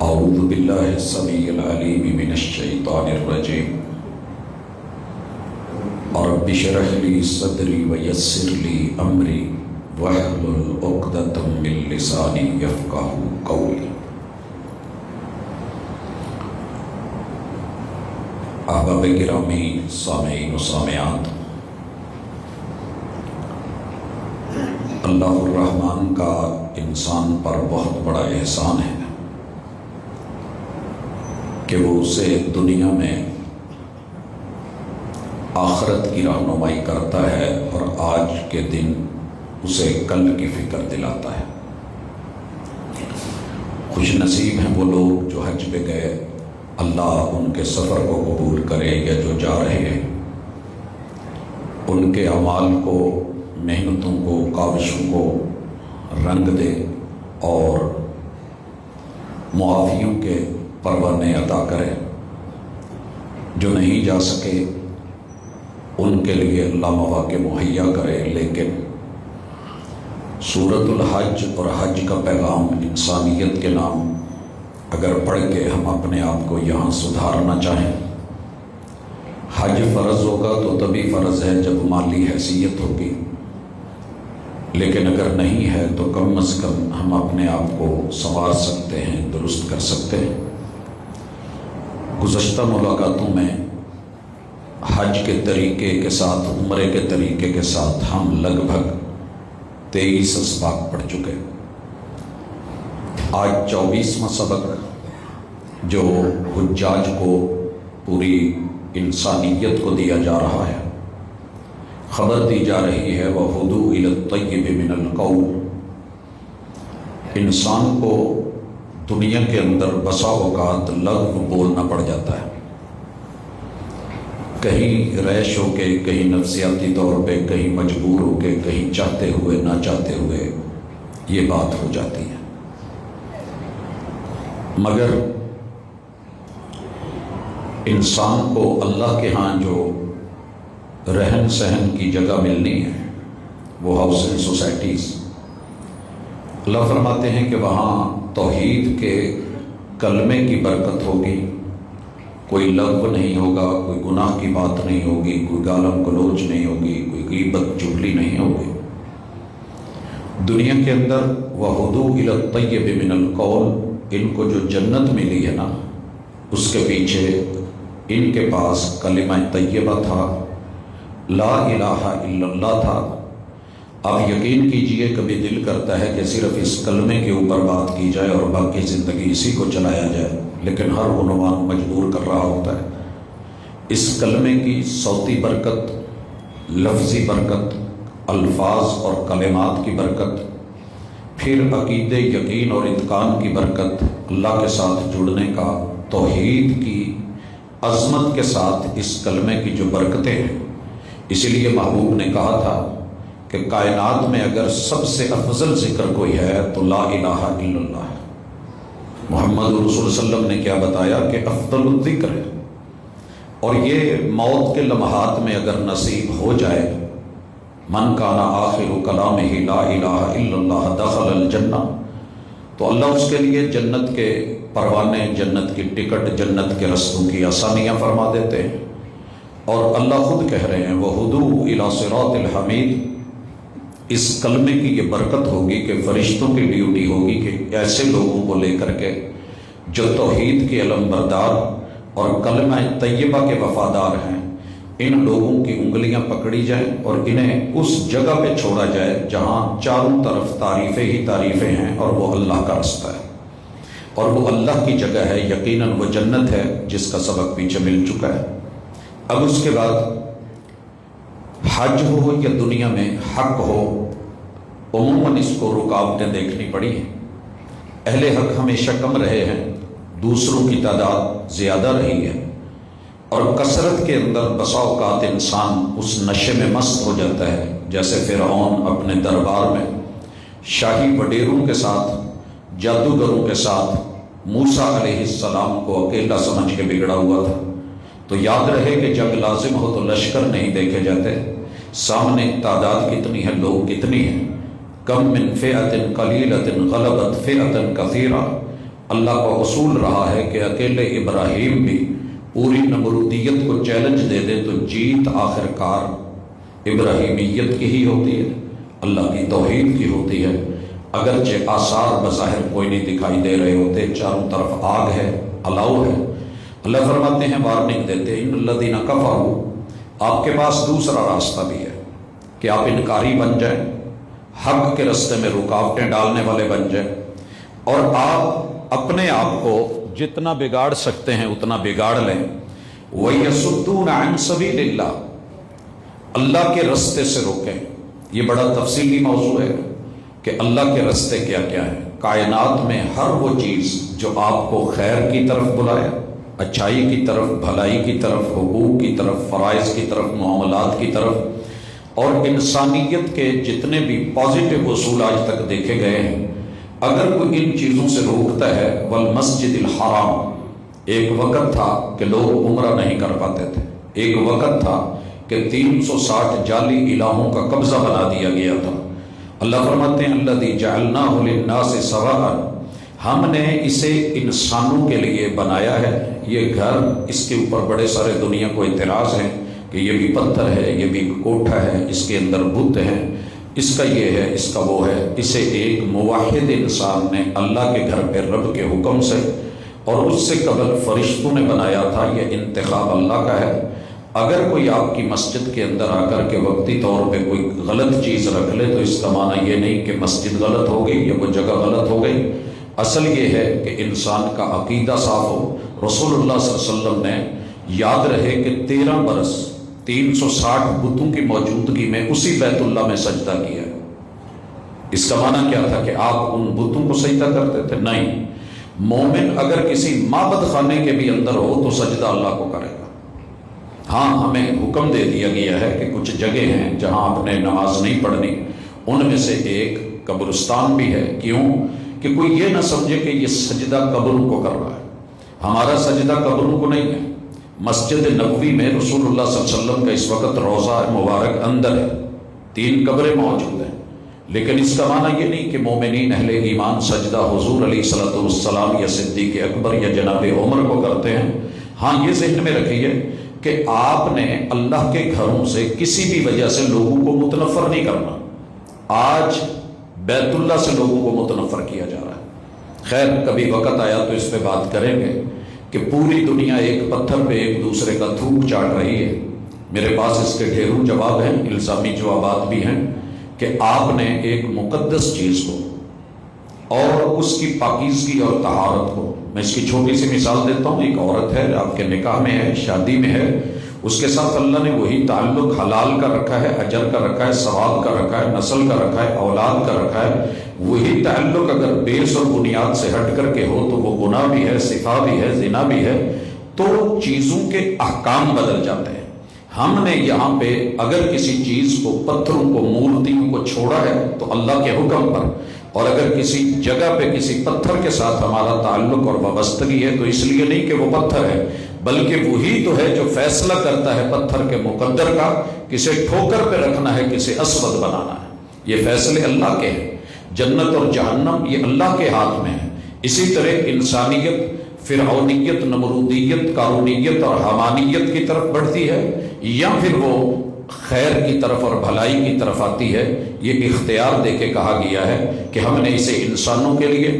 اعوذ باللہ السمیع العلیم من الشیطان الرجیم رب اشرح لی صدری ویسر لی امری واحلل عقدۃ من لسانی یفقہوا قولی۔ احباب گرامی، سامعین و سامعات، اللہ الرحمن کا انسان پر بہت بڑا احسان ہے کہ وہ اسے دنیا میں آخرت کی رہنمائی کرتا ہے اور آج کے دن اسے کل کی فکر دلاتا ہے۔ خوش نصیب ہیں وہ لوگ جو حج پہ گئے، اللہ ان کے سفر کو قبول کرے، یا جو جا رہے ہیں ان کے اعمال کو، محنتوں کو، کاوشوں کو رنگ دے اور معافیوں کے پروانے عطا کرے۔ جو نہیں جا سکے ان کے لیے اللہ مواقع مہیا کرے، لیکن سورۃ الحج اور حج کا پیغام انسانیت کے نام اگر پڑھ کے ہم اپنے آپ کو یہاں سدھارنا چاہیں، حج فرض ہوگا تو تبھی فرض ہے جب مالی حیثیت ہوگی، لیکن اگر نہیں ہے تو کم از کم ہم اپنے آپ کو سنوار سکتے ہیں، درست کر سکتے ہیں۔ گزشتہ ملاقاتوں میں حج کے طریقے کے ساتھ، عمرے کے طریقے کے ساتھ ہم لگ بھگ 23 اسباق پڑھ چکے۔ آج 24واں سبق جو حجاج کو، پوری انسانیت کو دیا جا رہا ہے، خبر دی جا رہی ہے وَهُدُوا إِلَى الطَّيِّبِ مِنَ الْقَوْلِ۔ انسان کو دنیا کے اندر بسا اوقات لغو بولنا پڑ جاتا ہے، کہیں ریش ہو کے، کہیں نفسیاتی طور پہ، کہیں مجبور ہو کے، کہیں چاہتے ہوئے نہ چاہتے ہوئے یہ بات ہو جاتی ہے۔ مگر انسان کو اللہ کے ہاں جو رہن سہن کی جگہ ملنی ہے، وہ ہاؤسنگ سوسائٹیز، اللہ فرماتے ہیں کہ وہاں توحید کے کلمے کی برکت ہوگی، کوئی لغو نہیں ہوگا، کوئی گناہ کی بات نہیں ہوگی، کوئی گالم گلوچ نہیں ہوگی، کوئی غیبت چغلی نہیں ہوگی۔ دنیا کے اندر وَهُدُوا إِلَى الطَّيِّبِ مِنَ الْقَوْلِ، ان کو جو جنت ملی ہے نا، اس کے پیچھے ان کے پاس کلمہ طیبہ تھا، لا الہ الا اللہ تھا۔ آپ یقین کیجئے کبھی دل کرتا ہے کہ صرف اس کلمے کے اوپر بات کی جائے اور باقی زندگی اسی کو چلایا جائے، لیکن ہر عنوان مجبور کر رہا ہوتا ہے۔ اس کلمے کی صوتی برکت، لفظی برکت، الفاظ اور کلمات کی برکت، پھر عقیدے، یقین اور اتقان کی برکت، اللہ کے ساتھ جڑنے کا، توحید کی عظمت کے ساتھ اس کلمے کی جو برکتیں ہیں، اسی لیے محبوب نے کہا تھا کہ کائنات میں اگر سب سے افضل ذکر کوئی ہے تو لا الہ الا اللہ ہے۔ محمد رسول صلی اللہ علیہ وسلم نے کیا بتایا کہ افضل الذکر ہے، اور یہ موت کے لمحات میں اگر نصیب ہو جائے، من کان آخر کلامہ لا الہ الا اللہ دخل الجنہ، تو اللہ اس کے لیے جنت کے پروانے، جنت کی ٹکٹ، جنت کے رستوں کی آسانیاں فرما دیتے ہیں۔ اور اللہ خود کہہ رہے ہیں وَهُدُوا إِلَى صِرَاطِ الْحَمِيدِ۔ اس کلمے کی یہ برکت ہوگی کہ فرشتوں کی ڈیوٹی ہوگی کہ ایسے لوگوں کو لے کر کے جو توحید کے علم بردار اور کلمہ طیبہ کے وفادار ہیں، ان لوگوں کی انگلیاں پکڑی جائیں اور انہیں اس جگہ پہ چھوڑا جائے جہاں چاروں طرف تعریفیں ہی تعریفیں ہیں، اور وہ اللہ کا رستہ ہے، اور وہ اللہ کی جگہ ہے، یقیناً وہ جنت ہے جس کا سبق پیچھے مل چکا ہے۔ اب اس کے بعد حج ہو یا دنیا میں حق ہو، عموماً اس کو رکاوٹیں دیکھنی پڑی ہیں۔ اہل حق ہمیشہ کم رہے ہیں، دوسروں کی تعداد زیادہ رہی ہے، اور کثرت کے اندر بسا اوقات انسان اس نشے میں مست ہو جاتا ہے، جیسے فرعون اپنے دربار میں شاہی وڈیروں کے ساتھ، جادوگروں کے ساتھ موسیٰ علیہ السلام کو اکیلا سمجھ کے بگڑا ہوا تھا۔ تو یاد رہے کہ جنگ لازم ہو تو لشکر نہیں دیکھے جاتے، سامنے تعداد کتنی ہے، لوگ کتنی ہیں۔ کم من فئۃ قلیلۃ غلبت فئۃ کثیرہ، اللہ کا اصول رہا ہے کہ اکیلے ابراہیم بھی پوری نمرودیت کو چیلنج دے دے تو جیت آخر کار ابراہیمیت کی ہی ہوتی ہے، اللہ کی توحید کی ہوتی ہے۔ اگرچہ آثار بظاہر کوئی نہیں دکھائی دے رہے ہوتے، چاروں طرف آگ ہے، الاؤ ہے۔ اللہ فرماتے ہیں، وارننگ دیتے ہیں، ان الذین کفروا، آپ کے پاس دوسرا راستہ بھی ہے کہ آپ انکاری بن جائیں، حق کے راستے میں رکاوٹیں ڈالنے والے بن جائیں، اور آپ اپنے آپ کو جتنا بگاڑ سکتے ہیں اتنا بگاڑ لیں۔ وَيَصُدُّونَ عَنْ سَبِيلِ اللَّهِ، اللہ کے راستے سے روکیں۔ یہ بڑا تفصیلی موضوع ہے کہ اللہ کے راستے کیا کیا ہے۔ کائنات میں ہر وہ چیز جو آپ کو خیر کی طرف بلائے، اچھائی کی طرف، بھلائی کی طرف، حقوق کی طرف، فرائض کی طرف، معاملات کی طرف، اور انسانیت کے جتنے بھی پازیٹیو اصول آج تک دیکھے گئے ہیں، اگر کوئی ان چیزوں سے روکتا ہے، والمسجد الحرام، ایک وقت تھا کہ لوگ عمرہ نہیں کر پاتے تھے، ایک وقت تھا کہ 360 جعلی الہوں کا قبضہ بنا دیا گیا تھا۔ اللہ فرماتے ہیں، الذی جعلناہ للناس سواء، ہم نے اسے انسانوں کے لیے بنایا ہے۔ یہ گھر، اس کے اوپر بڑے سارے دنیا کو اعتراض ہے کہ یہ بھی پتھر ہے، یہ بھی کوٹھا ہے، اس کے اندر بت ہے، اس کا یہ ہے، اس کا وہ ہے۔ اسے ایک موحد انسان نے اللہ کے گھر پہ رب کے حکم سے اور اس سے قبل فرشتوں نے بنایا تھا۔ یہ انتخاب اللہ کا ہے۔ اگر کوئی آپ کی مسجد کے اندر آ کر کے وقتی طور پہ کوئی غلط چیز رکھ لے تو اس کا معنی یہ نہیں کہ مسجد غلط ہو گئی یا وہ جگہ غلط ہو گئی۔ اصل یہ ہے کہ انسان کا عقیدہ صاف ہو۔ رسول اللہ صلی اللہ علیہ وسلم نے یاد رہے کہ 13 برس 360 بتوں کی موجودگی میں اسی بیت اللہ میں سجدہ کیا۔ اس کا معنی کیا تھا کہ آپ ان بتوں کو سجدہ کرتے تھے؟ نہیں، مومن اگر کسی معبد خانے کے بھی اندر ہو تو سجدہ اللہ کو کرے گا۔ ہاں، ہمیں حکم دے دیا گیا ہے کہ کچھ جگہ ہیں جہاں آپ نے نماز نہیں پڑھنی، ان میں سے ایک قبرستان بھی ہے۔ کیوں؟ کہ کوئی یہ نہ سمجھے کہ یہ سجدہ قبروں کو کر رہا ہے۔ ہمارا سجدہ قبروں کو نہیں ہے۔ مسجد نبوی میں رسول اللہ صلی اللہ علیہ وسلم کا اس وقت روضہ مبارک اندر ہے، 3 قبریں موجود ہیں، لیکن اس کا معنی یہ نہیں کہ مومنین اہل ایمان سجدہ حضور علیہ الصلوۃ والسلام یا صدیق اکبر یا جناب عمر کو کرتے ہیں۔ ہاں، یہ ذہن میں رکھیے کہ آپ نے اللہ کے گھروں سے کسی بھی وجہ سے لوگوں کو متنفر نہیں کرنا۔ آج بیت اللہ سے لوگوں کو متنفر کیا جا رہا ہے۔ خیر، کبھی وقت آیا تو اس پہ بات کریں گے کہ پوری دنیا ایک پتھر پہ ایک دوسرے کا تھوک چاٹ رہی ہے۔ میرے پاس اس کے ڈھیروں جواب ہیں، الزامی جوابات بھی ہیں کہ آپ نے ایک مقدس چیز کو اور اس کی پاکیزگی اور طہارت کو، میں اس کی چھوٹی سی مثال دیتا ہوں۔ ایک عورت ہے، آپ کے نکاح میں ہے، شادی میں ہے، اس کے ساتھ اللہ نے وہی تعلق حلال کا رکھا ہے، اجر کا رکھا ہے، ثواب کا رکھا ہے، نسل کا رکھا ہے، اولاد کا رکھا ہے۔ وہی تعلق اگر بیس اور بنیاد سے ہٹ کر کے ہو تو وہ گناہ بھی ہے، صفا بھی ہے، زنا بھی ہے، تو چیزوں کے احکام بدل جاتے ہیں۔ ہم نے یہاں پہ اگر کسی چیز کو، پتھروں کو، مورتیوں کو چھوڑا ہے تو اللہ کے حکم پر، اور اگر کسی جگہ پہ کسی پتھر کے ساتھ ہمارا تعلق اور وابستگی ہے تو اس لیے نہیں کہ وہ پتھر ہے، بلکہ وہی تو ہے جو فیصلہ کرتا ہے پتھر کے مقدر کا، کسے ٹھوکر پہ رکھنا ہے، کسے اسود بنانا ہے۔ یہ فیصلے اللہ کے ہیں۔ جنت اور جہنم یہ اللہ کے ہاتھ میں ہے۔ اسی طرح انسانیت فرعونیت، نمرودیت، قارونیت اور حمانیت کی طرف بڑھتی ہے یا پھر وہ خیر کی طرف اور بھلائی کی طرف آتی ہے، یہ اختیار دے کے کہا گیا ہے کہ ہم نے اسے انسانوں کے لیے،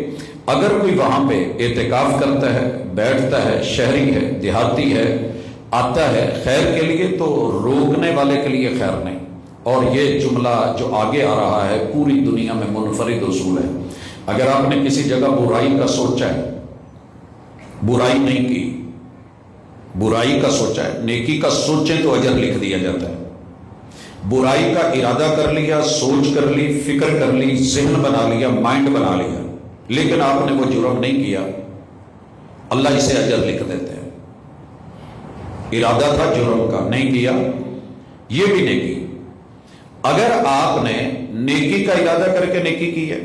اگر کوئی وہاں پہ اعتکاف کرتا ہے، بیٹھتا ہے، شہری ہے، دیہاتی ہے، آتا ہے خیر کے لیے تو روکنے والے کے لیے خیر نہیں۔ اور یہ جملہ جو آگے آ رہا ہے پوری دنیا میں منفرد اصول ہے۔ اگر آپ نے کسی جگہ برائی کا سوچا ہے، برائی نہیں کی، برائی کا سوچا ہے، نیکی کا سوچیں تو اجر لکھ دیا جاتا ہے۔ برائی کا ارادہ کر لیا، سوچ کر لی، فکر کر لی، ذہن بنا لیا، مائنڈ بنا لیا، لیکن آپ نے وہ جرم نہیں کیا، اللہ اسے اجر لکھ دیتے ہیں۔ ارادہ تھا جرم کا، نہیں کیا، یہ بھی نیکی۔ اگر آپ نے نیکی کا ارادہ کر کے نیکی کی ہے،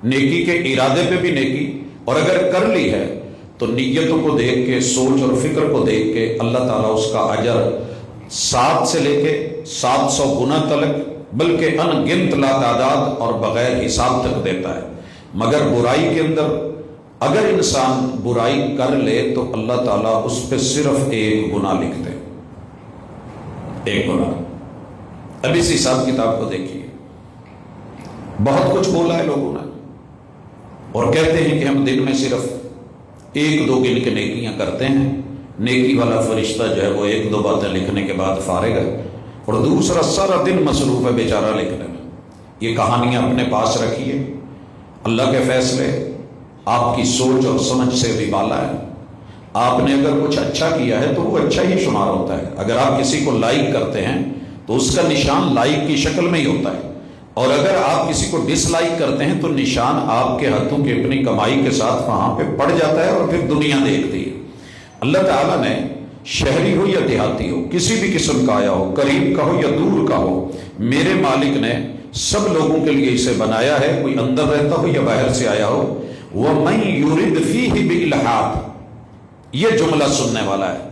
نیکی کے ارادے پہ بھی نیکی، اور اگر کر لی ہے تو نیتوں کو دیکھ کے، سوچ اور فکر کو دیکھ کے اللہ تعالیٰ اس کا اجر 7 سے لے کے 700 گنا تلک، بلکہ ان گنت لاتعداد اور بغیر حساب تک دیتا ہے۔ مگر برائی کے اندر اگر انسان برائی کر لے تو اللہ تعالیٰ اس پہ صرف ایک گناہ لکھتے، ایک گناہ۔ اب اس حساب کتاب کو دیکھیے، بہت کچھ بولا ہے لوگوں نے اور کہتے ہیں کہ ہم دن میں صرف ایک دو گن کے نیکیاں کرتے ہیں، نیکی والا فرشتہ جو ہے وہ ایک دو باتیں لکھنے کے بعد فارغ ہے، اور دوسرا سارا دن مصروف ہے بیچارہ لکھنے میں۔ یہ کہانیاں اپنے پاس رکھیے، اللہ کے فیصلے آپ کی سوچ اور سمجھ سے بھی بالا ہے۔ آپ نے اگر کچھ اچھا کیا ہے تو وہ اچھا ہی شمار ہوتا ہے۔ اگر آپ کسی کو لائک کرتے ہیں تو اس کا نشان لائک کی شکل میں ہی ہوتا ہے، اور اگر آپ کسی کو ڈس لائک کرتے ہیں تو نشان آپ کے ہاتھوں کی اپنی کمائی کے ساتھ وہاں پہ پڑ جاتا ہے اور پھر دنیا دیکھتی ہے۔ اللہ تعالیٰ نے شہری ہو یا دیہاتی ہو، کسی بھی قسم کا آیا ہو، قریب کا ہو یا دور کا ہو، میرے مالک نے سب لوگوں کے لیے اسے بنایا ہے، کوئی اندر رہتا ہو یا باہر سے آیا ہو۔ وَمَن يُرِدْ فِيهِ بِإِلْحَادٍ، یہ جملہ سننے والا ہے۔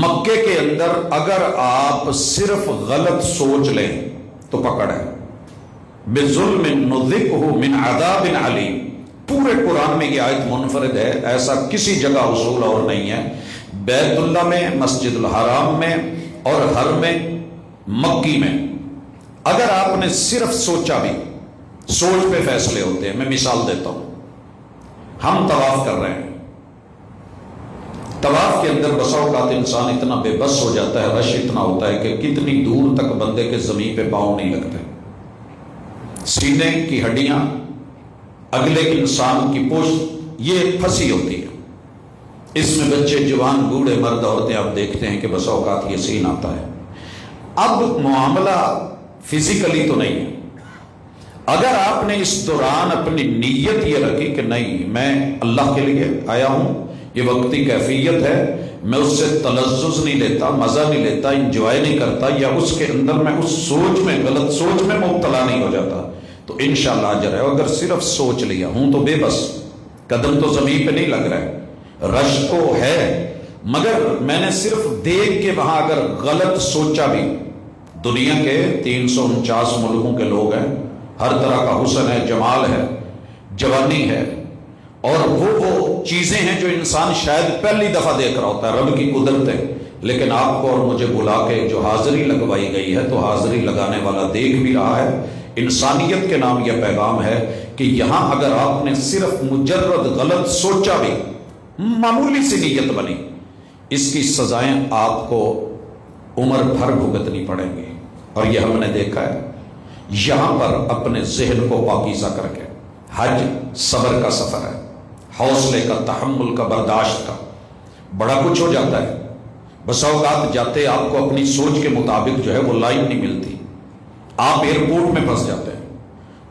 مکے کے اندر اگر آپ صرف غلط سوچ لیں تو پکڑ ہے، بِظُلْمٍ نُذِقْهُ مِنْ عَذَابٍ عَلِيمٍ۔ پورے قرآن میں یہ آیت منفرد ہے، ایسا کسی جگہ اصول اور نہیں ہے۔ بیت اللہ میں، مسجد الحرام میں اور حرم مکی میں اگر آپ نے صرف سوچا بھی، سوچ پہ فیصلے ہوتے ہیں۔ میں مثال دیتا ہوں، ہم طواف کر رہے ہیں، طواف کے اندر بسا اوقات انسان اتنا بے بس ہو جاتا ہے، رش اتنا ہوتا ہے کہ کتنی دور تک بندے کے زمین پہ پاؤں نہیں لگتے، سینے کی ہڈیاں، اگلے انسان کی پوشت یہ پھنسی ہوتی ہے، اس میں بچے، جوان، بوڑھے، مرد، عورتیں آپ دیکھتے ہیں کہ بسا اوقات یہ سین آتا ہے۔ اب معاملہ فزیکلی تو نہیں ہے، اگر آپ نے اس دوران اپنی نیت یہ رکھی کہ نہیں میں اللہ کے لیے آیا ہوں، یہ وقتی کیفیت ہے، میں اس سے تلذذ نہیں لیتا، مزہ نہیں لیتا، انجوائے نہیں کرتا، یا اس کے اندر میں اس سوچ میں، غلط سوچ میں مبتلا نہیں ہو جاتا، تو انشاءاللہ اجر ہے۔ اگر صرف سوچ لیا ہوں تو بے بس، قدم تو زمین پہ نہیں لگ رہا ہے، رش تو ہے، مگر میں نے صرف دیکھ کے وہاں اگر غلط سوچا بھی، دنیا کے 349 ملکوں کے لوگ ہیں، ہر طرح کا حسن ہے، جمال ہے، جوانی ہے، اور وہ چیزیں ہیں جو انسان شاید پہلی دفعہ دیکھ رہا ہوتا ہے، رب کی قدرت ہے، لیکن آپ کو اور مجھے بلا کے جو حاضری لگوائی گئی ہے تو حاضری لگانے والا دیکھ بھی رہا ہے۔ انسانیت کے نام یہ پیغام ہے کہ یہاں اگر آپ نے صرف مجرد غلط سوچا بھی، معمولی سی نیت بنی، اس کی سزائیں آپ کو عمر بھر بھگتنی پڑیں گی۔ اور یہ ہم نے دیکھا ہے، یہاں پر اپنے ذہن کو پاکیزہ کر کے، حج صبر کا سفر ہے، حوصلے کا، تحمل کا، برداشت کا، بڑا کچھ ہو جاتا ہے، بس اوقات جاتے آپ کو اپنی سوچ کے مطابق جو ہے وہ لائن نہیں ملتی، آپ ایئرپورٹ میں پھنس جاتے ہیں،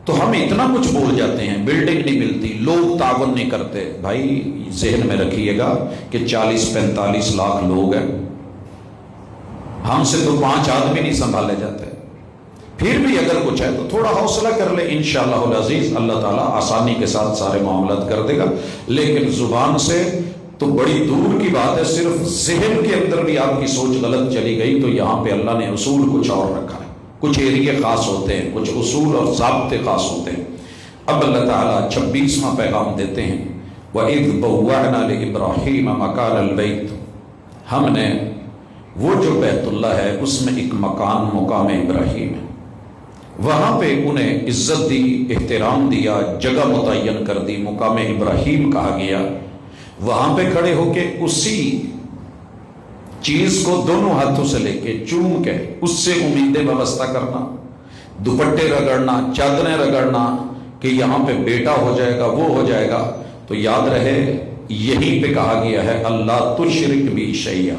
تو ہم اتنا کچھ بول جاتے ہیں، بلڈنگ نہیں ملتی، لوگ تعاون نہیں کرتے۔ بھائی ذہن میں رکھیے گا کہ 40-45 لاکھ لوگ ہیں، ہم سے تو 5 آدمی نہیں سنبھالے جاتے، پھر بھی اگر کچھ ہے تو تھوڑا حوصلہ کر لے، انشاءاللہ العزیز اللہ تعالیٰ آسانی کے ساتھ سارے معاملات کر دے گا۔ لیکن زبان سے تو بڑی دور کی بات ہے، صرف ذہن کے اندر بھی آپ کی سوچ غلط چلی گئی تو یہاں پہ اللہ نے اصول کچھ اور رکھا ہے، کچھ ایریے خاص ہوتے ہیں، کچھ اصول اور ضابطے خاص ہوتے ہیں۔ اب اللہ تعالیٰ 26واں پیغام دیتے ہیں، وَإِذْ بَوَّعْنَا لِإِبْرَاهِيمَ مَكَانَ الْبَيْتِ، ہم نے وہ جو بیت اللہ ہے اس میں ایک مکان مقام ابراہیم ہے، وہاں پہ انہیں عزت دی، احترام دیا، جگہ متعین کر دی، مقام ابراہیم کہا گیا۔ وہاں پہ کھڑے ہو کے اسی چیز کو دونوں ہاتھوں سے لے کے چوم کے اس سے امیدیں وابستہ کرنا، دوپٹے رگڑنا، چادریں رگڑنا کہ یہاں پہ بیٹا ہو جائے گا، وہ ہو جائے گا، تو یاد رہے یہیں پہ کہا گیا ہے اللہ تشرک بی شیئا۔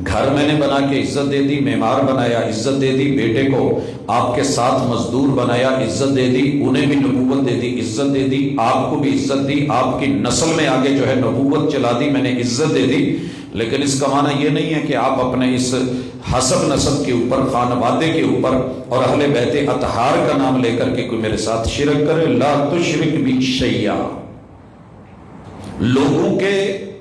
گھر میں نے بنا کے عزت دے دی، معمار بنایا، عزت دے دی، بیٹے کو آپ کے ساتھ مزدور بنایا، عزت دے دی، انہیں بھی نبوت دے دی، عزت دے دی، آپ کو بھی عزت دی، آپ کی نسل میں آگے جو ہے نبوت چلا دی، میں نے عزت دے دی۔ لیکن اس کا معنی یہ نہیں ہے کہ آپ اپنے اس حسب نسب کے اوپر، خانوادے کے اوپر اور اہل بیت اطہار کا نام لے کر کے کوئی میرے ساتھ شرک کرے۔ لا تشرک بی شیئا، لوگوں کے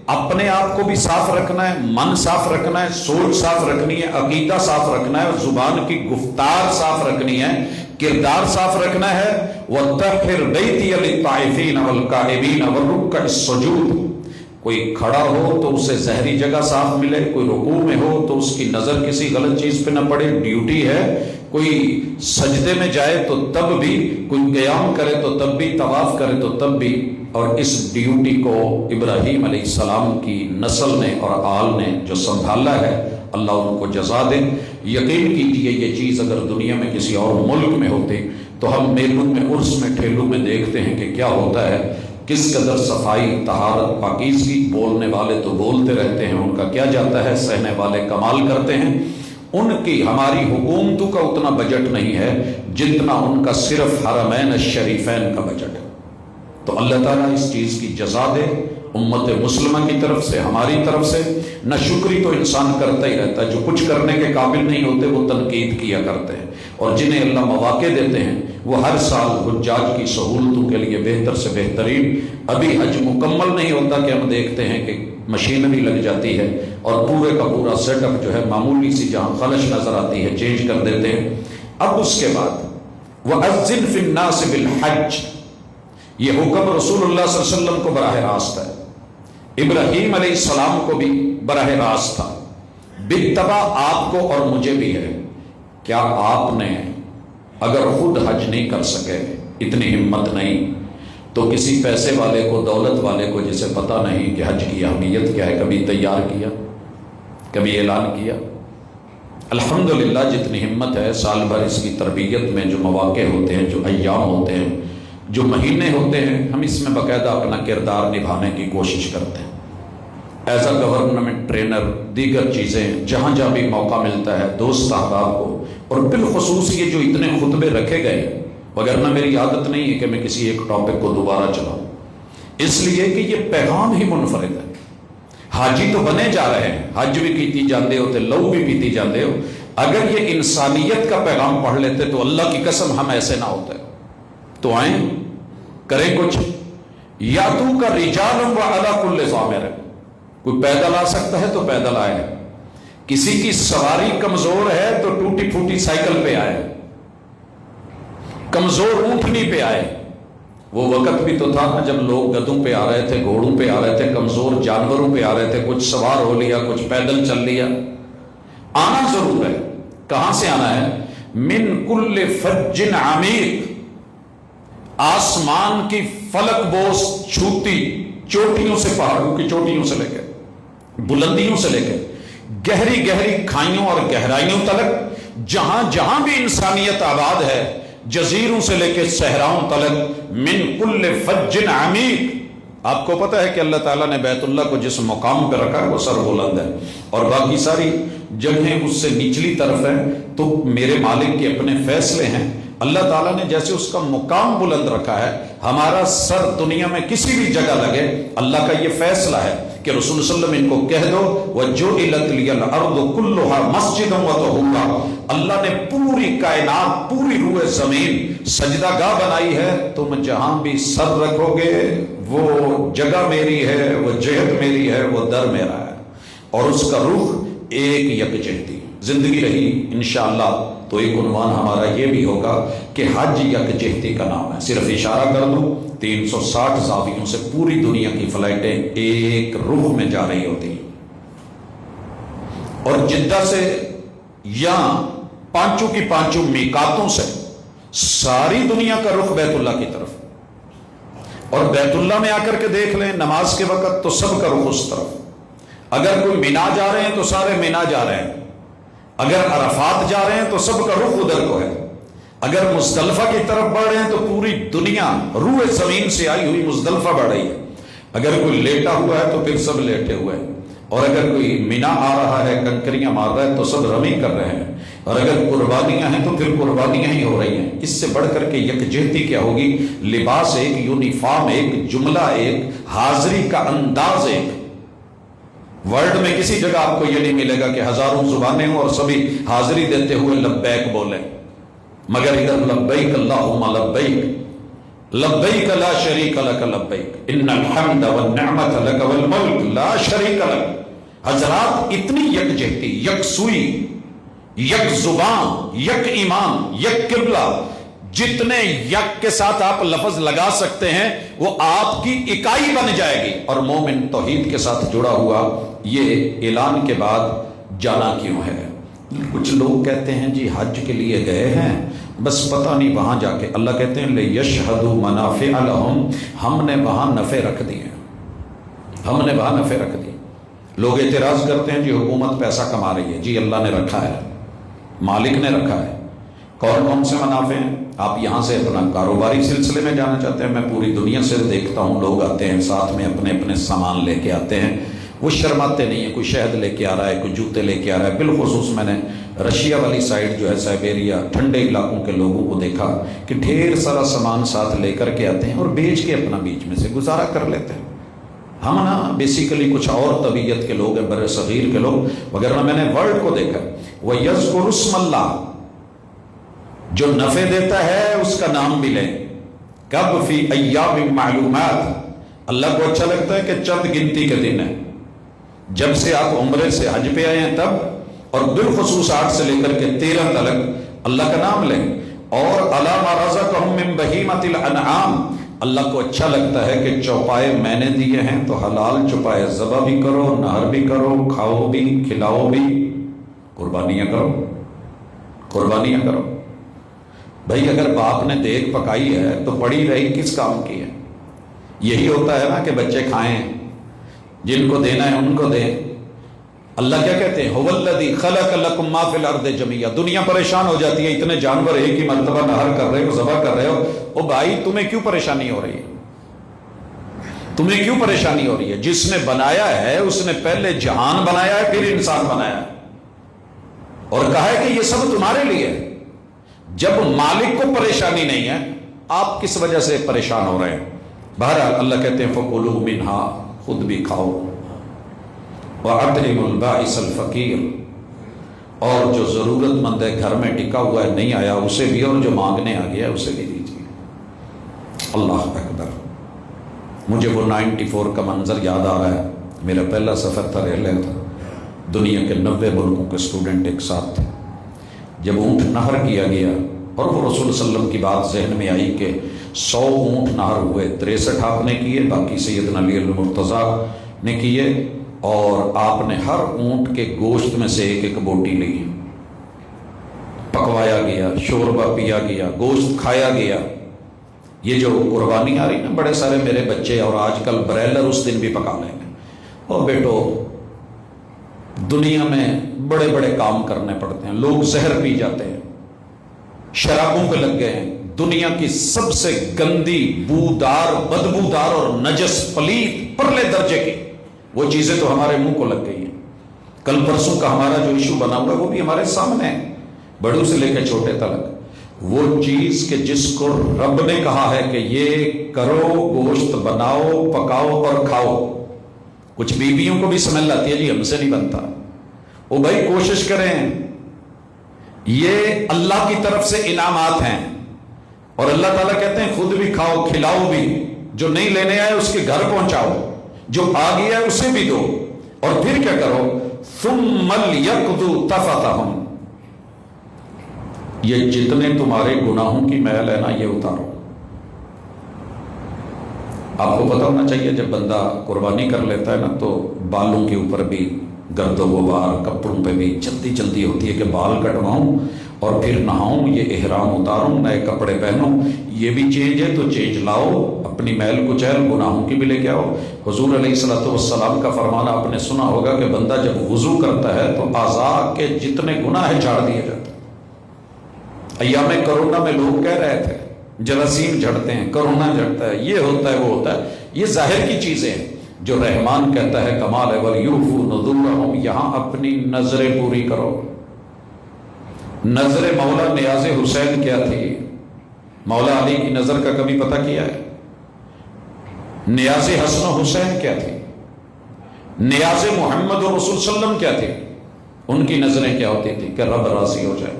اپنے آپ کو بھی صاف رکھنا ہے، من صاف رکھنا ہے، سوچ صاف رکھنی ہے، عقیدہ صاف رکھنا ہے، زبان کی گفتار صاف رکھنی ہے، کردار صاف رکھنا ہے. وَطَهِّرْ بَيْتِيَ لِلطَّائِفِينَ وَالْقَائِمِينَ وَالرُّكَّعِ السُّجُودِ. کوئی کھڑا ہو تو اسے ظاہری جگہ صاف ملے، کوئی رکوع میں ہو تو اس کی نظر کسی غلط چیز پہ نہ پڑے، ڈیوٹی ہے. کوئی سجدے میں جائے تو تب بھی، کوئی قیام کرے تو تب بھی، طواف کرے تو تب بھی. اور اس ڈیوٹی کو ابراہیم علیہ السلام کی نسل نے اور آل نے جو سنبھالا ہے، اللہ ان کو جزا دے. یقین کیجئے یہ چیز اگر دنیا میں کسی اور ملک میں ہوتی تو ہم میلوں میں، عرس میں، ٹھیلوں میں دیکھتے ہیں کہ کیا ہوتا ہے، کس قدر صفائی، طہارت، پاکیزگی. بولنے والے تو بولتے رہتے ہیں، ان کا کیا جاتا ہے، سہنے والے کمال کرتے ہیں. ان کی، ہماری حکومتوں کا اتنا بجٹ نہیں ہے جتنا ان کا صرف حرمین الشریفین کا بجٹ ہے. تو اللہ تعالیٰ اس چیز کی جزا دے امت مسلمہ کی طرف سے، ہماری طرف سے. نہ شکری تو انسان کرتا ہی رہتا ہے، جو کچھ کرنے کے قابل نہیں ہوتے وہ تنقید کیا کرتے ہیں، اور جنہیں اللہ مواقع دیتے ہیں وہ ہر سال حجاج کی سہولتوں کے لیے بہتر سے بہترین. ابھی حج مکمل نہیں ہوتا کہ ہم دیکھتے ہیں کہ مشینری لگ جاتی ہے اور پورے کا پورا سیٹ اپ جو ہے معمولی سی جہاں خلش نظر آتی ہے چینج کر دیتے ہیں. اب اس کے بعد وَأَذِّنْ فِي النَّاسِ بِالْحَجِّ، یہ حکم رسول اللہ صلی اللہ علیہ وسلم کو براہ راست ہے، ابراہیم علیہ السلام کو بھی براہ راست تھا، بالطبع آپ کو اور مجھے بھی ہے. کیا آپ نے اگر خود حج نہیں کر سکے، اتنی ہمت نہیں، تو کسی پیسے والے کو، دولت والے کو جسے پتہ نہیں کہ حج کی اہمیت کیا ہے، کبھی تیار کیا، کبھی اعلان کیا؟ الحمدللہ جتنی ہمت ہے، سال بھر اس کی تربیت میں جو مواقع ہوتے ہیں، جو ایام ہوتے ہیں، جو مہینے ہوتے ہیں، ہم اس میں باقاعدہ اپنا کردار نبھانے کی کوشش کرتے ہیں. ایز اے گورنمنٹ ٹرینر، دیگر چیزیں جہاں جہاں بھی موقع ملتا ہے دوست احباب کو، اور بالخصوص یہ جو اتنے خطبے رکھے گئے، وگرنہ میری عادت نہیں ہے کہ میں کسی ایک ٹاپک کو دوبارہ چلاؤں، اس لیے کہ یہ پیغام ہی منفرد ہے. حاجی تو بنے جا رہے ہیں، حج بھی کیتی جاندے ہو تے لو بھی پیتی جاندے ہو. اگر یہ انسانیت کا پیغام پڑھ لیتے تو اللہ کی قسم ہم ایسے نہ ہوتے. تو آئیں، کریں کچھ. یا تو کا رجال وعلی کل ضامر، کوئی پیدل آ سکتا ہے تو پیدل آئے، کسی کی سواری کمزور ہے تو ٹوٹی پھوٹی سائیکل پہ آئے، کمزور اونٹنی پہ آئے. وہ وقت بھی تو تھا نا جب لوگ گدھوں پہ آ رہے تھے، گھوڑوں پہ آ رہے تھے، کمزور جانوروں پہ آ رہے تھے، کچھ سوار ہو لیا، کچھ پیدل چل لیا. آنا ضرور ہے. کہاں سے آنا ہے؟ من کل فج عمیق، آسمان کی فلک بوس چھوتی چوٹیوں سے، پہاڑوں کی چوٹیوں سے لے کے، بلندیوں سے لے کے گہری گہری کھائیوں اور گہرائیوں تلک، جہاں جہاں بھی انسانیت آباد ہے، جزیروں سے لے کے صحراؤں تلک، من کل فج عمیق. آپ کو پتہ ہے کہ اللہ تعالیٰ نے بیت اللہ کو جس مقام پہ رکھا ہے وہ سر بلند ہے، اور باقی ساری جگہیں اس سے نچلی طرف ہیں. تو میرے مالک کے اپنے فیصلے ہیں. اللہ تعالیٰ نے جیسے اس کا مقام بلند رکھا ہے، ہمارا سر دنیا میں کسی بھی جگہ لگے، اللہ کا یہ فیصلہ ہے کہ رسول صلی اللہ علیہ وسلم ان کو کہہ دو وَجُعِلَتْ لِيَ الْأَرْضُ كُلُّهَا مَسْجِدًا وَطَهُورًا. اللہ نے پوری کائنات، پوری روح زمین سجدہ گاہ بنائی ہے. تم جہاں بھی سر رکھو گے وہ جگہ میری ہے، وہ جہت میری ہے، وہ در میرا ہے، اور اس کا رخ ایک یکجہتی. زندگی رہی انشاءاللہ تو ایک عنوان ہمارا یہ بھی ہوگا کہ حج یکجہتی کا نام ہے. صرف اشارہ کر دوں، 360 زاویوں سے پوری دنیا کی فلائٹیں ایک رخ میں جا رہی ہوتی ہیں، اور جدہ سے یا پانچوں کی پانچوں میقاتوں سے ساری دنیا کا رخ بیت اللہ کی طرف. اور بیت اللہ میں آ کر کے دیکھ لیں نماز کے وقت تو سب کا رخ اس طرف. اگر کوئی مینا جا رہے ہیں تو سارے مینا جا رہے ہیں، اگر عرفات جا رہے ہیں تو سب کا رخ ادھر کو ہے، اگر مزدلفہ کی طرف بڑھ رہے ہیں تو پوری دنیا روح زمین سے آئی ہوئی مزدلفہ بڑھ رہی ہے. اگر کوئی لیٹا ہوا ہے تو پھر سب لیٹے ہوئے ہیں، اور اگر کوئی مینا آ رہا ہے، کنکریاں مار رہا ہے تو سب رمی کر رہے ہیں، اور اگر قربانیاں ہیں تو پھر قربانیاں ہی ہو رہی ہیں. اس سے بڑھ کر کے یکجہتی کیا ہوگی؟ لباس ایک، یونیفارم ایک، جملہ ایک، حاضری کا انداز ایک. ورلڈ میں کسی جگہ آپ کو یہ نہیں ملے گا کہ ہزاروں زبانیں ہوں اور سبھی حاضری دیتے ہوئے لبیک بولیں، مگر ادھر لبیک اللہم لبیک، لبیک لا شریک لک لبیک ان الحمد والنعمت لک والملک لا شریک لک. حضرات اتنی یکجہتی، یکسوئی، یک زبان، یک ایمان، یک قبلہ، جتنے یک کے ساتھ آپ لفظ لگا سکتے ہیں وہ آپ کی اکائی بن جائے گی. اور مومن توحید کے ساتھ جڑا ہوا یہ اعلان کے بعد جانا کیوں ہے؟ کچھ لوگ کہتے ہیں جی حج کے لیے گئے ہیں بس پتہ نہیں وہاں جا کے، اللہ کہتے ہیں لِيَشْهَدُوا مَنَافِعَ لَهُمْ، ہم نے وہاں نفع رکھ دیے، ہم نے وہاں نفع رکھ دیے. لوگ اعتراض کرتے ہیں جی حکومت پیسہ کما رہی ہے، جی اللہ نے رکھا ہے، مالک نے رکھا ہے. کون کون سے منافع ہیں؟ آپ یہاں سے اپنا کاروباری سلسلے میں جانا چاہتے ہیں، میں پوری دنیا سے دیکھتا ہوں لوگ آتے ہیں ساتھ میں اپنے اپنے سامان لے کے آتے ہیں، وہ شرماتے نہیں ہیں. کوئی شہد لے کے آ رہا ہے، کوئی جوتے لے کے آ رہا ہے. بالخصوص میں نے رشیا والی سائڈ جو ہے سائبیریا، ٹھنڈے علاقوں کے لوگوں کو دیکھا کہ ڈھیر سارا سامان ساتھ لے کر کے آتے ہیں اور بیچ کے اپنا بیچ میں سے گزارا کر لیتے ہیں. ہم نا بیسیکلی کچھ اور طبیعت کے لوگ ہیں، بر صغیر کے لوگ وغیرہ. میں نے ورلڈ کو دیکھا، وَيَذْكُرُ اسْمَ اللَّهِ، جو نفع دیتا ہے اس کا نام بھی لیں. کب؟ فی ایام معلومات. اللہ کو اچھا لگتا ہے کہ چند گنتی کے دن ہیں، جب سے آپ عمرے سے حج پہ آئے ہیں تب، اور بالخصوص 8 سے لے کر کے 13 تک اللہ کا نام لیں. اور عَلَىٰ مَا رَزَقَهُم مِّن بَهِیمَةِ الْأَنْعَامِ، اللہ کو اچھا لگتا ہے کہ چوپائے میں نے دیے ہیں تو حلال چوپائے ذبح بھی کرو، نہر بھی کرو، کھاؤ بھی، کھلاؤ بھی، قربانیاں کرو، قربانیاں کرو. بھائی اگر باپ نے دیکھ پکائی ہے تو پڑی رہی کس کام کی ہے؟ یہی ہوتا ہے نا کہ بچے کھائیں، جن کو دینا ہے ان کو دیں. اللہ کیا کہتے ہیں؟ هُوَ الَّذِي خَلَقَ لَكُم مَّا فِي الْأَرْضِ جَمِيعًا. دنیا پریشان ہو جاتی ہے، اتنے جانور ایک ہی مرتبہ نہر کر رہے ہو، ذبح کر رہے ہو. او بھائی تمہیں کیوں پریشانی ہو رہی ہے؟ تمہیں کیوں پریشانی ہو رہی ہے؟ جس نے بنایا ہے اس نے پہلے جہان بنایا ہے، پھر انسان بنایا ہے، اور کہا ہے کہ یہ سب تمہارے لیے ہے. جب مالک کو پریشانی نہیں ہے آپ کس وجہ سے پریشان ہو رہے ہیں؟ بہرحال اللہ کہتے ہیں فَكُلُوا مِنْهَا، خود بھی کھاؤ، وَأَطْعِمُوا الْبَائِسَ الْفَقِيرَ، اور جو ضرورت مند ہے گھر میں ٹکا ہوا ہے نہیں آیا اسے بھی، اور جو مانگنے آ گیا اسے بھی دیجیے. اللہ اکبر. مجھے وہ 94 کا منظر یاد آ رہا ہے. میرا پہلا سفر تھا، ریلوے تھا، دنیا کے 90 ملکوں کے اسٹوڈنٹ ایک ساتھ تھے. جب اونٹ نہر کیا گیا اور وہ رسول صلی اللہ علیہ وسلم کی بات ذہن میں آئی کہ 100 اونٹ نہر ہوئے، 63 آپ نے کیے، باقی سیدنا علی المرتضیٰ نے کیے، اور آپ نے ہر اونٹ کے گوشت میں سے ایک ایک بوٹی لی، پکوایا گیا، شوربہ پیا گیا، گوشت کھایا گیا. یہ جو قربانی آ رہی نا، بڑے سارے میرے بچے اور آج کل برائلر اس دن بھی پکا لیں گے. اور بیٹو دنیا میں بڑے بڑے کام کرنے پڑتے ہیں، لوگ زہر پی جاتے ہیں، شرابوں پہ لگ گئے ہیں. دنیا کی سب سے گندی، بودار، بدبودار اور نجس، پلید، پرلے درجے کی وہ چیزیں تو ہمارے منہ کو لگ گئی ہیں. کل پرسوں کا ہمارا جو ایشو بنا ہوا ہے وہ بھی ہمارے سامنے ہے، بڑوں سے لے کے چھوٹے تک. وہ چیز کہ جس کو رب نے کہا ہے کہ یہ کرو، گوشت بناؤ، پکاؤ اور کھاؤ. کچھ بیویوں کو بھی سمجھ آتی ہے جی ہم سے نہیں بنتا. وہ بھائی کوشش کریں، یہ اللہ کی طرف سے انعامات ہیں، اور اللہ تعالیٰ کہتے ہیں خود بھی کھاؤ، کھلاؤ بھی، جو نہیں لینے آئے اس کے گھر پہنچاؤ، جو آ گیا اسے بھی دو. اور پھر کیا کرو؟ ثُمَّ لْيَقْضُوا تَفَثَهُمْ، یہ جتنے تمہارے گناہوں کی میل ہے نا یہ اتارو. آپ کو پتہ ہونا چاہیے جب بندہ قربانی کر لیتا ہے نا تو بالوں کے اوپر بھی گرد و غبار، کپڑوں پہ بھی جلدی جلدی ہوتی ہے کہ بال کٹواؤں اور پھر نہاؤں، یہ احرام اتاروں، نئے کپڑے پہنوں، یہ بھی چینج ہے تو چینج لاؤ، اپنی میل کچیل گناہوں کی بھی لے کے آؤ. حضور علیہ الصلوۃ والسلام کا فرمانا آپ نے سنا ہوگا کہ بندہ جب وضو کرتا ہے تو اعضاء کے جتنے گناہ ہیں جھاڑ دیے جاتے ہیں. ایام کرونا میں لوگ کہہ رہے تھے جراثیم جھڑتے ہیں، کرونا جھڑتا ہے، یہ ہوتا ہے وہ ہوتا ہے. یہ ظاہر کی چیزیں ہیں. جو رحمان کہتا ہے کمال ہے وَلْيُوفُوا نُذُورَهُمْ، یہاں اپنی نظریں پوری کرو. نظر مولا نیاز حسین کیا تھی؟ مولا علی کی نظر کا کبھی پتہ کیا ہے؟ نیاز حسن و حسین کیا تھی؟ نیاز محمد رسول صلی اللہ علیہ وسلم کیا تھی؟ ان کی نظریں کیا ہوتی تھی کہ رب راضی ہو جائے،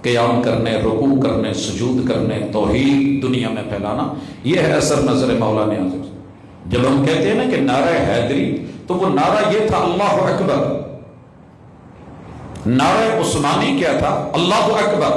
قیام کرنے، رکوع کرنے، سجود کرنے، توحید دنیا میں پھیلانا. یہ ہے اثر نظر مولا نیاز. جب ہم کہتے ہیں نا کہ نعرہ حیدری، تو وہ نعرہ یہ تھا اللہ اکبر. نعرہ عثمانی کیا تھا؟ اللہ اکبر.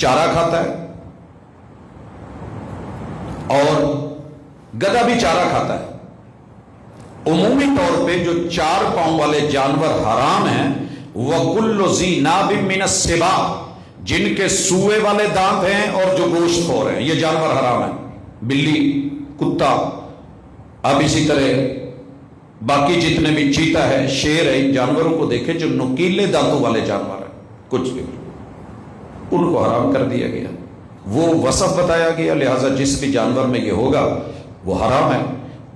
چارہ کھاتا ہے اور گدھا بھی چارہ کھاتا ہے۔ عمومی طور پہ جو 4 پاؤں والے جانور حرام ہیں وَكُلُّ ذِي نَابٍ مِّنَ السِّبَاعِ، جن کے سوئے والے دانت ہیں اور جو گوشت خور ہیں، یہ جانور حرام ہیں۔ بلی، کتا، اب اسی طرح باقی جتنے بھی چیتا ہے، شیر ہے، ان جانوروں کو دیکھیں جو نکیلے دانتوں والے جانور ہیں، کچھ بھی ان کو حرام کر دیا گیا۔ وہ وصف بتایا گیا، لہٰذا جس بھی جانور میں یہ ہوگا وہ حرام ہے،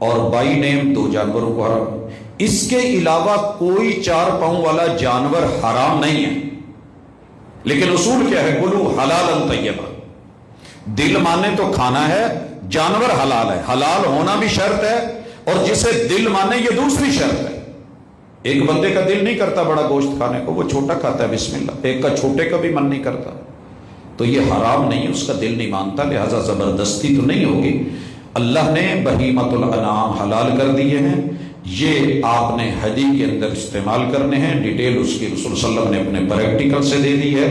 اور بائی نیم 2 جانوروں کو حرام۔ اس کے علاوہ کوئی 4 پاؤں والا جانور حرام نہیں ہے، لیکن اصول کیا ہے؟ کلو حلالا طیبا، دل مانے تو کھانا ہے، جانور حلال ہے، حلال ہونا بھی شرط ہے، اور جسے دل مانے یہ دوسری شرط ہے۔ ایک بندے کا دل نہیں کرتا بڑا گوشت کھانے کو، وہ چھوٹا کھاتا ہے بسم اللہ، ایک کا چھوٹے کا بھی من نہیں کرتا، تو یہ حرام نہیں، اس کا دل نہیں مانتا، لہذا زبردستی تو نہیں ہوگی۔ اللہ نے بہیمۃ الانعام حلال کر دیے ہیں، یہ آپ نے حدی کے اندر استعمال کرنے ہیں، ڈیٹیل اس کی رسول صلی اللہ علیہ وسلم نے اپنے پریکٹیکل سے دے دی ہے،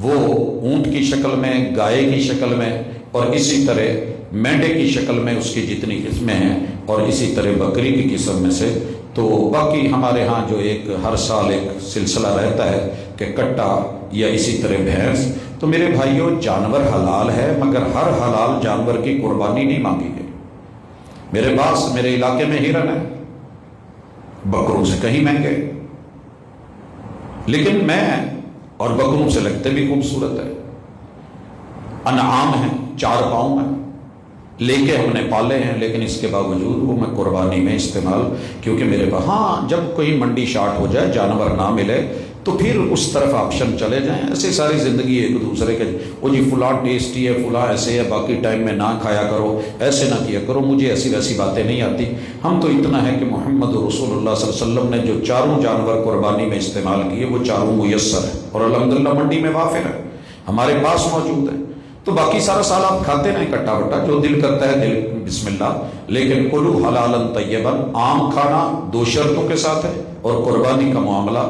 وہ اونٹ کی شکل میں، گائے کی شکل میں، اور اسی طرح مینڈے کی شکل میں اس کی جتنی قسمیں ہیں، اور اسی طرح بکری کی قسم میں سے۔ تو باقی ہمارے ہاں جو ایک ہر سال ایک سلسلہ رہتا ہے کہ کٹا یا اسی طرح بھینس، تو میرے بھائیوں جانور حلال ہے، مگر ہر حلال جانور کی قربانی نہیں مانگی گئی۔ میرے پاس میرے علاقے میں ہرن ہے، بکروں سے کہیں مہنگے، لیکن میں اور بکروں سے لگتے بھی خوبصورت ہے، انعام ہیں، 4 پاؤں ہیں، لے کے ہم نے پالے ہیں، لیکن اس کے باوجود وہ میں قربانی میں استعمال، کیونکہ میرے پاس ہاں جب کوئی منڈی شارٹ ہو جائے، جانور نہ ملے، تو پھر اس طرف آپشن چلے جائیں۔ ایسے ساری زندگی ایک دوسرے کے وہ جی فلاں ٹیسٹی ہے، فلاں ایسے ہے، باقی ٹائم میں نہ کھایا کرو، ایسے نہ کیا کرو، مجھے ایسی ویسی باتیں نہیں آتی۔ ہم تو اتنا ہے کہ محمد رسول اللہ صلی اللہ علیہ وسلم نے جو 4 جانور قربانی میں استعمال کیے وہ 4 میسر ہیں، اور الحمدللہ منڈی میں وافر ہے، ہمارے پاس موجود ہے۔ تو باقی سارا سال آپ کھاتے نہیں کٹا بٹا، جو دل کرتا ہے دل بسم اللہ، لیکن کلو حلالا طیبا، عام کھانا 2 شرطوں کے ساتھ ہے، اور قربانی کا معاملہ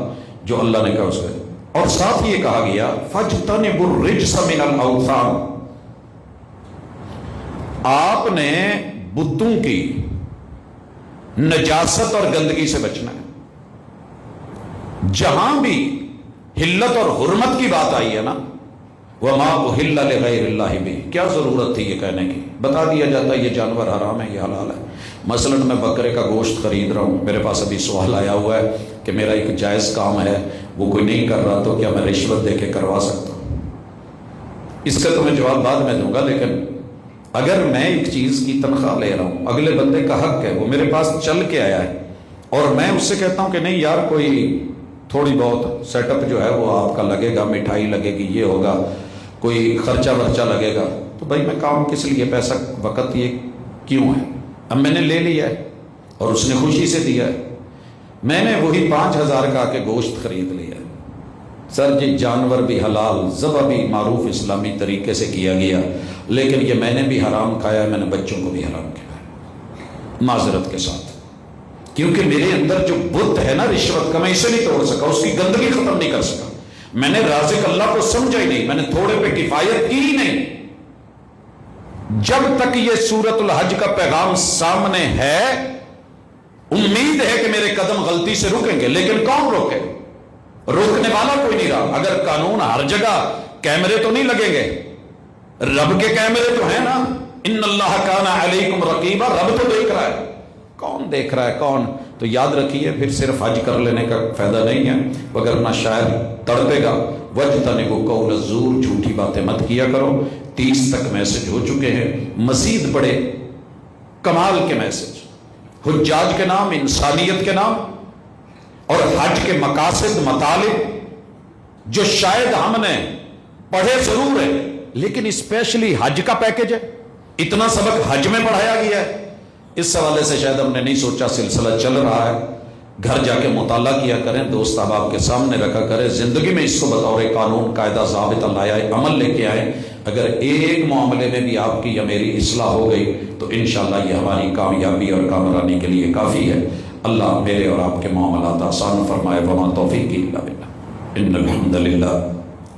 جو اللہ نے کہا اس کا، اور ساتھ یہ کہا گیا فَاجْتَنِبُوا الرِّجْسَ مِنَ الْأَوْثَانِ، آپ نے بتوں کی نجاست اور گندگی سے بچنا ہے۔ جہاں بھی حلت اور حرمت کی بات آئی ہے نا، وَمَا أُحِلَّ لِغَيْرِ اللَّهِ بِهِ، کیا ضرورت تھی یہ کہنے کی؟ بتا دیا جاتا ہے یہ جانور حرام ہے، یہ حلال ہے۔ مثلا میں بکرے کا گوشت خرید رہا ہوں، میرے پاس ابھی سوال آیا ہوا ہے کہ میرا ایک جائز کام ہے، وہ کوئی نہیں کر رہا، تو کیا میں رشوت دے کے کروا سکتا ہوں؟ اس کا تو میں جواب بعد میں دوں گا، لیکن اگر میں ایک چیز کی تنخواہ لے رہا ہوں، اگلے بندے کا حق ہے، وہ میرے پاس چل کے آیا ہے، اور میں اس سے کہتا ہوں کہ نہیں یار کوئی تھوڑی بہت سیٹ اپ جو ہے وہ آپ کا لگے گا، مٹھائی لگے گی، یہ ہوگا، کوئی خرچہ ورچہ لگے گا، تو بھائی میں کام کس لیے، پیسہ وقت یہ کیوں ہے؟ اب میں نے لے لیا ہے اور اس نے خوشی سے دیا ہے، میں نے وہی 5000 کا کے گوشت خرید لیا ہے۔ سر جی جانور بھی حلال، ذبح بھی معروف اسلامی طریقے سے کیا گیا، لیکن یہ میں نے بھی حرام کھایا ہے، میں نے بچوں کو بھی حرام کیا ہے، معذرت کے ساتھ، کیونکہ میرے اندر جو بت ہے نا رشوت کا، میں اسے نہیں توڑ سکا، اس کی گندگی ختم نہیں کر سکا، میں نے رازق اللہ کو سمجھا ہی نہیں، میں نے تھوڑے پہ کفایت کی ہی نہیں۔ جب تک یہ سورۃ الحج کا پیغام سامنے ہے، امید ہے کہ میرے قدم غلطی سے رکیں گے، لیکن کون روکے؟ روکنے والا کوئی نہیں رہا۔ اگر قانون ہر جگہ کیمرے تو نہیں لگیں گے، رب کے کیمرے تو ہیں نا، ان اللہ کان علیکم رقیبا، رب تو دیکھ رہا ہے، کون دیکھ رہا ہے کون؟ تو یاد رکھیے پھر صرف حج کر لینے کا فائدہ نہیں ہے، وگرنہ شاید تڑپے گا۔ وَاجْتَنِبُوا قَوْلَ الزُّورِ، جھوٹی باتیں مت کیا کرو۔ 30 تک میسج ہو چکے ہیں، مزید بڑے کمال کے میسج، حجاج کے نام، انسانیت کے نام، اور حج کے مقاصد مطالب جو شاید ہم نے پڑھے ضرور ہے، لیکن اسپیشلی حج کا پیکج ہے، اتنا سبق حج میں پڑھایا گیا ہے، اس حوالے سے شاید ہم نے نہیں سوچا، سلسلہ چل رہا ہے، گھر جا کے مطالعہ کیا کریں، دوست احباب کے سامنے رکھا کریں، زندگی میں اس کو بطور قانون قاعدہ ضابطہ لائے، عمل لے کے آئیں۔ اگر ایک معاملے میں بھی آپ کی یا میری اصلاح ہو گئی تو انشاءاللہ یہ ہماری کامیابی اور کامرانی کے لیے کافی ہے۔ اللہ میرے اور آپ کے معاملات آسان فرمائے، وما توفیقی الا باللہ، ان الحمد للہ